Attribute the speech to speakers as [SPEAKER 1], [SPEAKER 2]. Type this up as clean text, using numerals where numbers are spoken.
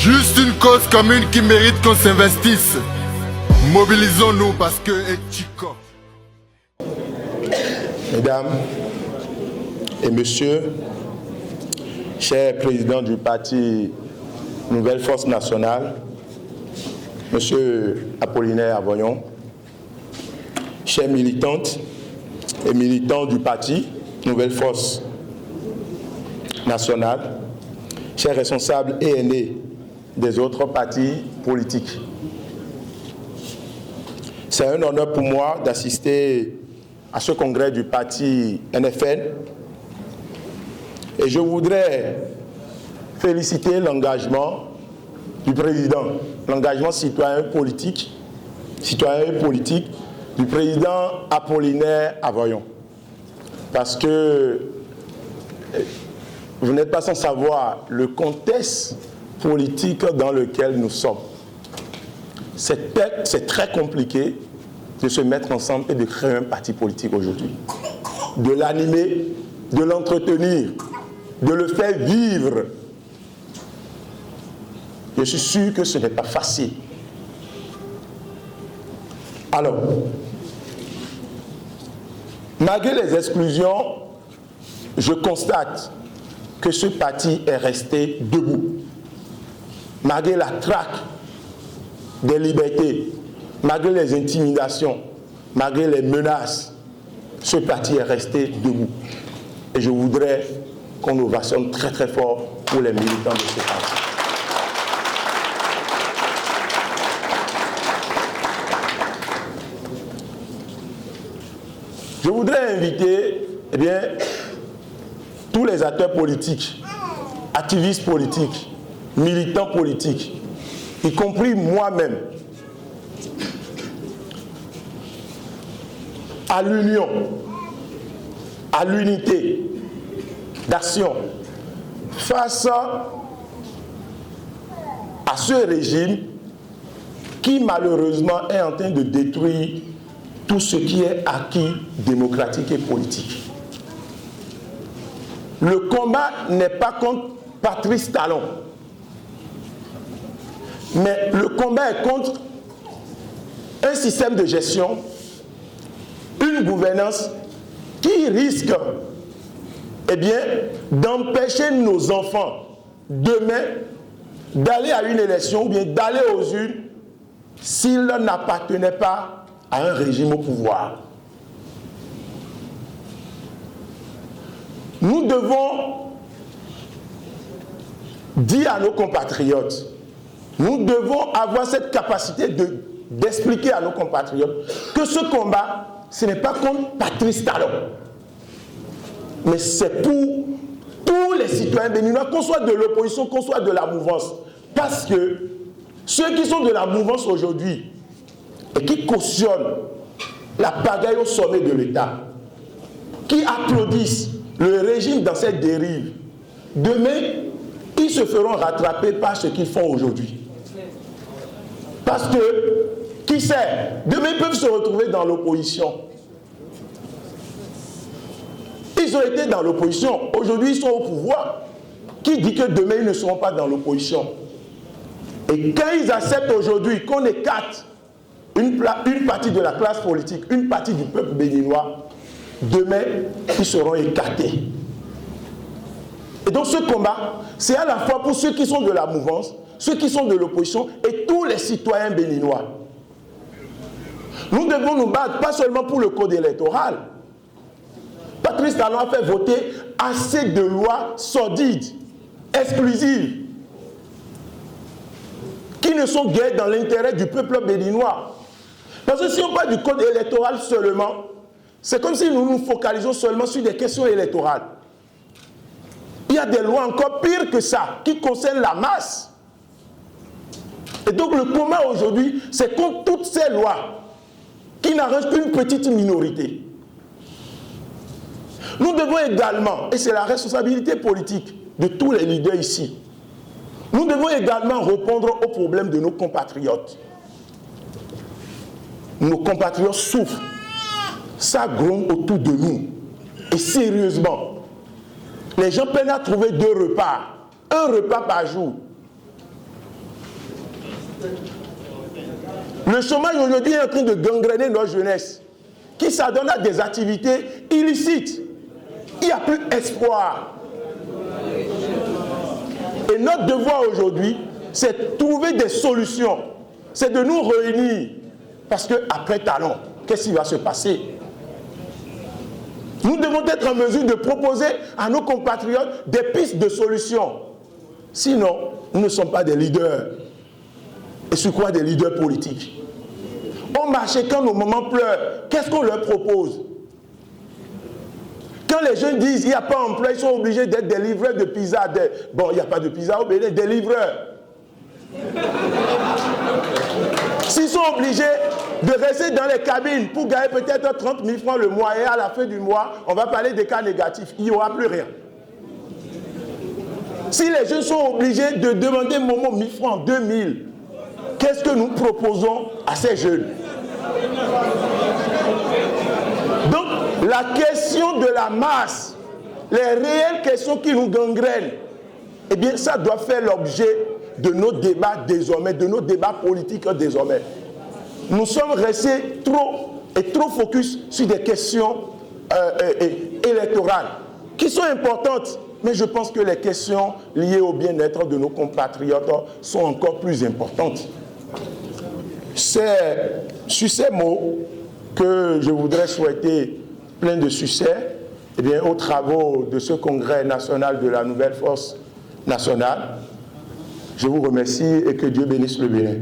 [SPEAKER 1] Juste une cause commune qui mérite qu'on s'investisse. Mobilisons-nous parce que Chico.
[SPEAKER 2] Mesdames et messieurs, chers présidents du parti Nouvelle Force Nationale, monsieur Apollinaire Avoyon, chers militantes et militants du parti Nouvelle Force Nationale, chers responsables et aînés des autres partis politiques. C'est un honneur pour moi d'assister à ce congrès du parti NFN et je voudrais féliciter l'engagement du président, l'engagement citoyen et politique du président Apollinaire Avoyon. Parce que vous n'êtes pas sans savoir le contexte politique dans lequel nous sommes. C'est très compliqué de se mettre ensemble et de créer un parti politique aujourd'hui. De l'animer, de l'entretenir, de le faire vivre. Je suis sûr que ce n'est pas facile. Alors, malgré les exclusions, je constate que ce parti est resté debout. Malgré la traque des libertés, malgré les intimidations, malgré les menaces, ce parti est resté debout. Et je voudrais qu'on ovationne très très fort pour les militants de ce parti. Je voudrais inviter tous les acteurs politiques, activistes politiques, militants politiques, y compris moi-même, à l'union, à l'unité d'action face à ce régime qui malheureusement est en train de détruire tout ce qui est acquis démocratique et politique. Le combat n'est pas contre Patrice Talon, mais le combat est contre un système de gestion, une gouvernance qui risque d'empêcher nos enfants demain d'aller à une élection ou bien d'aller aux urnes s'ils n'appartenaient pas à un régime au pouvoir. Nous devons dire à nos compatriotes, nous devons avoir cette capacité d'expliquer à nos compatriotes que ce combat, ce n'est pas contre Patrice Talon, mais c'est pour tous les citoyens béninois, qu'on soit de l'opposition, qu'on soit de la mouvance. Parce que ceux qui sont de la mouvance aujourd'hui et qui cautionnent la pagaille au sommet de l'État, qui applaudissent le régime dans cette dérive, demain, ils se feront rattraper par ce qu'ils font aujourd'hui. Parce que, qui sait, demain ils peuvent se retrouver dans l'opposition. Ils ont été dans l'opposition, aujourd'hui ils sont au pouvoir. Qui dit que demain ils ne seront pas dans l'opposition? Et quand ils acceptent aujourd'hui qu'on écarte une partie de la classe politique, une partie du peuple béninois, demain, ils seront écartés. Et donc ce combat, c'est à la fois pour ceux qui sont de la mouvance, ceux qui sont de l'opposition et tous les citoyens béninois. Nous devons nous battre pas seulement pour le code électoral. Patrice Talon a fait voter assez de lois sordides, exclusives, qui ne sont guère dans l'intérêt du peuple béninois. Parce que si on parle du code électoral seulement, c'est comme si nous nous focalisons seulement sur des questions électorales. Il y a des lois encore pires que ça, qui concernent la masse. Et donc le combat aujourd'hui, c'est contre toutes ces lois qui n'arrangent qu'une petite minorité. Nous devons également, et c'est la responsabilité politique de tous les leaders ici, nous devons également répondre aux problèmes de nos compatriotes. Nos compatriotes souffrent. Ça gronde autour de nous. Et sérieusement, les gens peinent à trouver 2 repas. Un repas par jour. Le chômage aujourd'hui est en train de gangréner notre jeunesse, qui s'adonne à des activités illicites. Il n'y a plus espoir. Et notre devoir aujourd'hui, c'est de trouver des solutions. C'est de nous réunir. Parce qu'après talent, qu'est-ce qui va se passer? Nous devons être en mesure de proposer à nos compatriotes des pistes de solutions. Sinon, nous ne sommes pas des leaders. Et sur quoi des leaders politiques? On marche quand nos mamans pleurent. Qu'est-ce qu'on leur propose? Quand les jeunes disent qu'il n'y a pas d'emploi, ils sont obligés d'être des livreurs de pizza. Bon, il n'y a pas de pizza au Bénin, des livreurs. S'ils sont obligés de rester dans les cabines pour gagner peut-être 30 000 francs le mois et à la fin du mois, on va parler des cas négatifs, il n'y aura plus rien. Si les jeunes sont obligés de demander Momo 1000 francs, 2000, qu'est-ce que nous proposons à ces jeunes? Donc, la question de la masse, les réelles questions qui nous gangrènent, eh bien, ça doit faire l'objet de nos débats désormais, de nos débats politiques désormais. Nous sommes restés trop focus sur des questions électorales qui sont importantes, mais je pense que les questions liées au bien-être de nos compatriotes sont encore plus importantes. C'est sur ces mots que je voudrais souhaiter plein de succès aux travaux de ce congrès national de la nouvelle force nationale. Je vous remercie et que Dieu bénisse le Bénin.